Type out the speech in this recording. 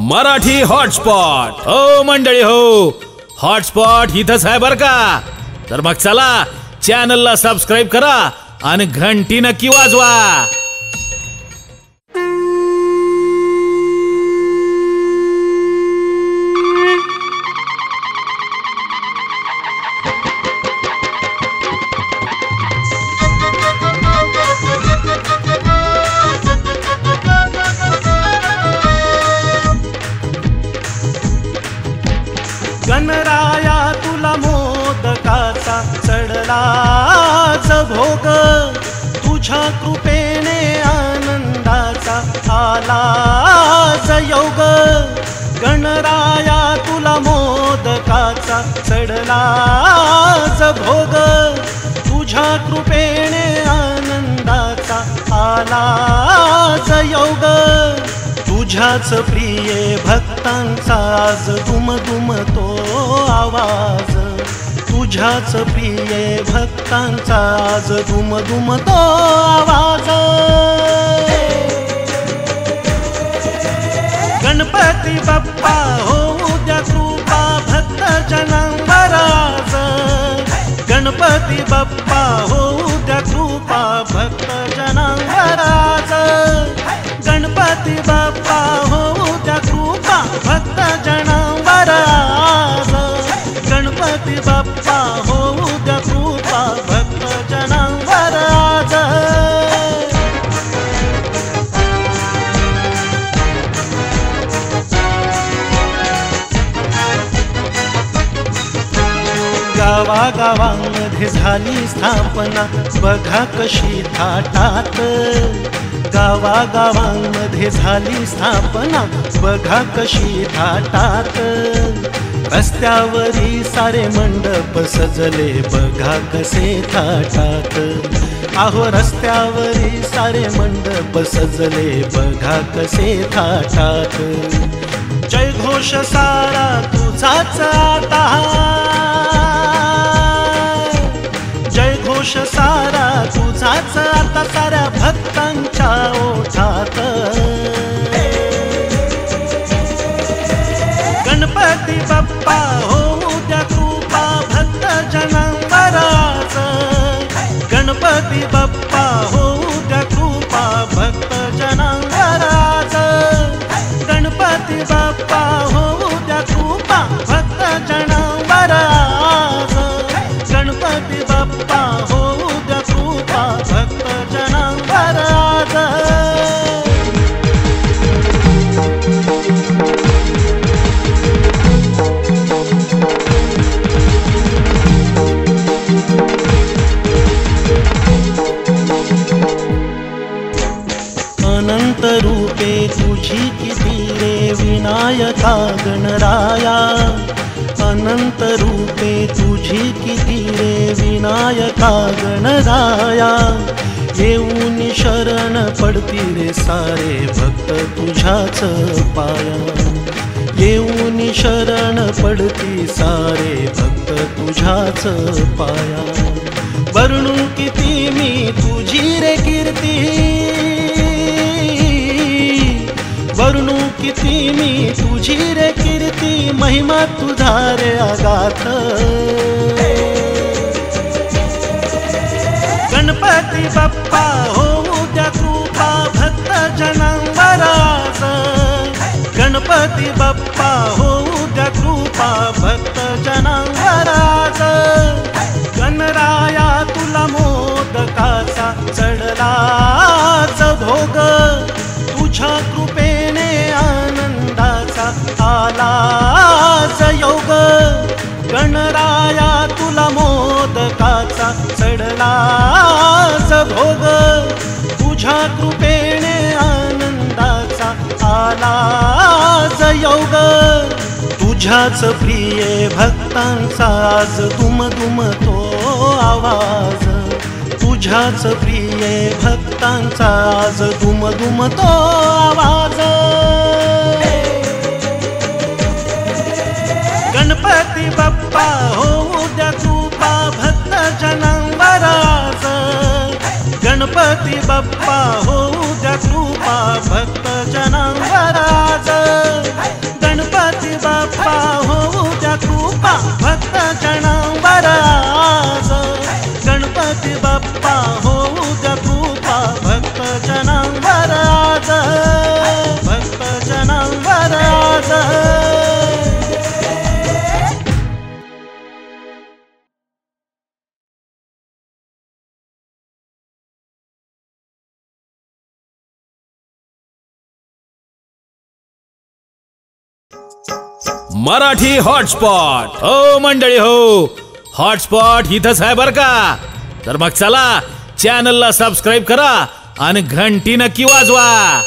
Marathi hotspot. हो मंडळी हो, हॉटस्पॉट इथंच आहे बर का। तर मग चला चॅनलला सबस्क्राईब करा आणि घंटी नक्की वाजवा। गणराया तुला मोदकाचा चढलाच भोग, तुझ्या कृपेने आनंदाचा आलाच योग। गणराया तुला मोदकाचा चढलाच भोग, तुझ्या कृपेने आनंदाचा आलाच योग। तुझ्याच प्रिय भक्तांचा आज दुमदुमतो आवाज, तुझ्याच प्रिय भक्तांचा आज दुमदुमतो आवाज। गणपती बाप्पा होऊ द्या कृपा भक्त जनांवर आज, गणपती बाप्पा होऊ द्या कृपा भक्त जनांवर आज। गणपती बाप्पा होऊ द्या कृपा भक्त जनांवर आज, गणपती बाप्पा होऊ द्या कृपा भक्त जनांवर आज। गावागावांमध्ये झाली स्थापना बघा कशी थाटात, गावागावांमध्ये झाली स्थापना बघा कशी थाटात। रस्त्यावरी सारे मंडप सजले बघा कसे थाटात, अहो रस्त्यावरी सारे मंडप सजले बघा कसे थाटात। जय घोष सारा तुझाच आता, जय घोष सारा तुझाच आता साऱ्या भक्तांच्या ओठात। गणपती बाप्पा होऊ द्या कृपा भक्त जनांवर आज, गणपती बाप्पा होऊ द्या कृपा भक्त जनांवर आज, गणपती बाप्पा होऊ द्या कृपा भक्त जनांवर आज, गणपती बाप्पा होऊ द्या कृपा भक्त जनांवर आज। अनंत रूपे तुझी किती रे विनायका गणराया, अनंत रूपे तुझी किती रे विनायका गणराया। येऊन शरण पडती रे सारे भक्त तुझ्याच पाया, येऊन शरण पडती सारे भक्त तुझ्याच पाया। वर्णू किती मी तुझी रे कीर्ती, वर्णू किती मी तुझी रे कीर्ती, महिमा तुझा रे अगाध। गणपती बाप्पा होऊ द्या कृपा भक्त जनांवर आज, गणपती बाप्पा होऊ द्या कृपा भक्त जनांवर आज। गणराया तुला मोदकाचा चढलाच भोग, तुझ्या कृपेने आनंदाचा आलाच योग। गणराया तुला मोदकाचा चढलाच भोग, तुझ्या कृपेने आनंदाचा आलाच योग। तुझ्याच प्रिय भक्तांचा आज दुमदुमतो आवाज, तुझ्याच प्रिय भक्तांचा आज दुमदुमतो आवाज। गणपती बाप्पा होऊ द्या कृपा भक्त जनांवर आज, गणपती बाप्पा होऊ द्या कृपा भक्त जनांवर आज। मराठी हॉटस्पॉट हो मंडळी हो, हॉटस्पॉट इथंच आहे बर का. तर मग चला चॅनलला सबस्क्राईब करा आणि घंटी नक्की वाजवा.